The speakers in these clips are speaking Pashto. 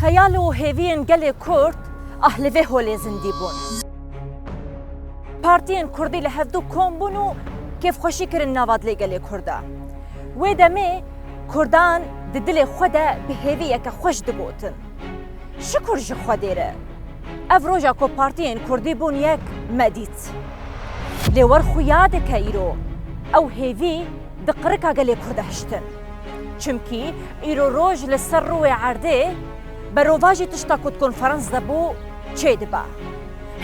خیال و هێویên gelê Kurd li vê holê zindî bûn. Partiyên Kurdî li hevdû kom bûn û kêfxweşî kirin navadlê gelê Kurd e. Wê demê Kurdan di dilê xwe de bi hêviyeke xweş digotin. Şikur ji Xwedê re. Ev roja ku partiyên Kurdî bûn yek me dît. Lê werxuya dike îro ew hêvî di qirika gelê Kurd de hiştin. Çimkî îro roj li ser rûyê erdê berovajî tişta ku di konferans de bû çê dibe.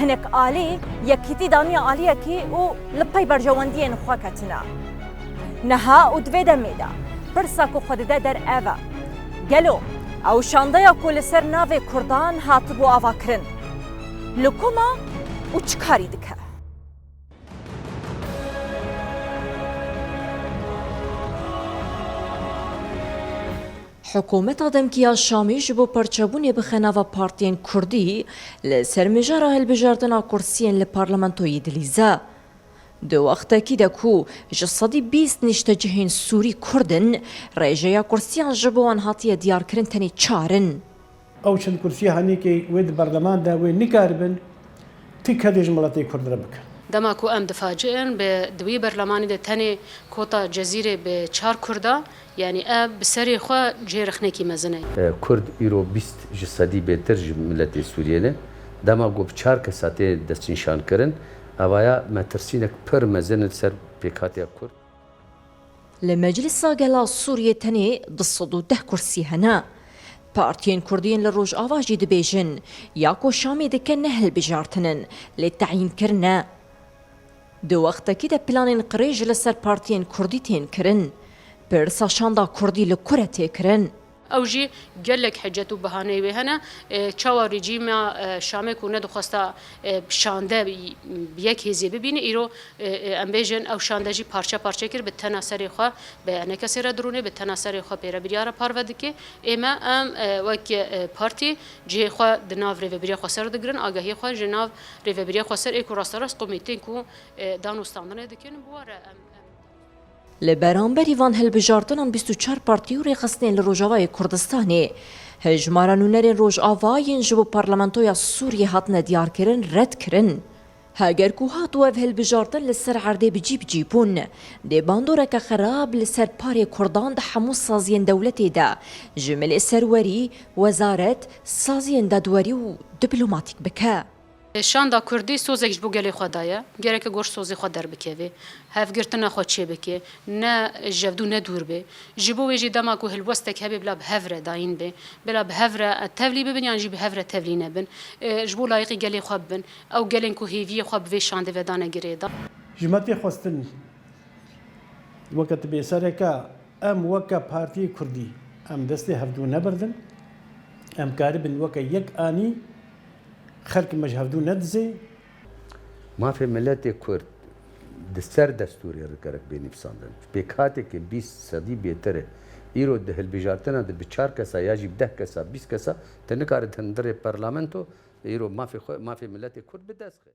Hinek alî yekîtî daniya aliyekî û li pey berjewendiyên xwe ketine. Niha û divê demê de pirsa ku xwe dide der ev e. Gelo ew şandeya ku li ser navê Kurdan hatibû avakirin. Li ku ma û çi karî dike? حکومت دمکیا شامی ji bo perçebûnê bixenava partiyên Kurdî li ser mijara hilbijartina kursiyên li parlamentoyê dilîze. Di wextekî de ku ji sedî bîst nîştecihên Sûrî Kurdin, rêjeya kursiyan ji bo wan hatiye diyarkirin tenê çarin. Ew çend kursiya henîkê wê di berleman de wê nikaribin tîk hedê ji miletê Kurd re bikin. دما کو ام دفاجئن به دوی برلمانی ده تنه کوتا جزیره به 4 کردا یعنی اب بسری خو جرخنه کی مزنه کرد ایرو 20 جسدی بهتر ملت سوریه نه دما گوب 4 کساته دست نشان کردن اوایا مترسینک پر مزن سر بکاتیا کرد لمجلس گلا سوریه تنه 210 کرسی هنا پارتیین کردین لروج آواجی دبیجن یا کو شامی دکن نهل بجارتنن لتعیین کرنه دو وقتکی ده پلانین قریج لسر پارتیین کردی تین کرن پرسا شاندا کردی لکره تی کرن او جی گلک حجت و بهانه و هنا چاوا رژیم شامه کو ندخواستا شانده یک هزی ببینه ایرو امبیجن او شانده جی پارچه پارچه کر به تناسری خو به انکسر درونه به تناسری خو پیرا بریار پارود که اما ام وک پارتی جی خو د ناو ری بریار خو سر دگرن آگاهی خو جناو ری بریار خو سر اکو راستراس کمیته کو دانوستاندنه دکن بواره لبرانبری وان هلبجارتنان 24 پارتیو ریخستین لروجاوای کردستانی هجمارانونرین روجاوایین جبو پارلمانتویا سوریه هاتنه دیار کرن رد کرن. هاگر کو هاتو اف هلبجارتن لسر عرده بجی بون دی باندورک خراب لسر پاری کردان ده حمو سازین دولتی ده جمل سروری وزارت سازین دادوری و دیپلوماتیک بکه. شاندا کردی سوزش بو گلی خدایا گرک گوش سوزی خود در بکوی هف گرتنا خود چه بکی نه جودو نه دور به جبو ویجی دما کو هلوستک هبی بلا بهفره داین به بلا بهفره تبلی ببین یعنی بهفره تبلی نبن جبو لایقی گلی خوب بن او گلن کو هیوی خوب وی شانده ودانه گریدا جماعتی خواستن وقت به سرکا ام وکا پارتی کردی ام دستی هفدو نبردن ام کاربن وکا یک آنی خلق مجهودو ندزه ما في ملت كرد دستر دستوري ركرك بيني بساندن بكاتك 20 صدي بيتره ايرو ده البجارتنا ده بچار كسا يجي 10 كسا 20 كسا تنكار تندر برلمانتو ايرو ما في ملت كرد بدسخه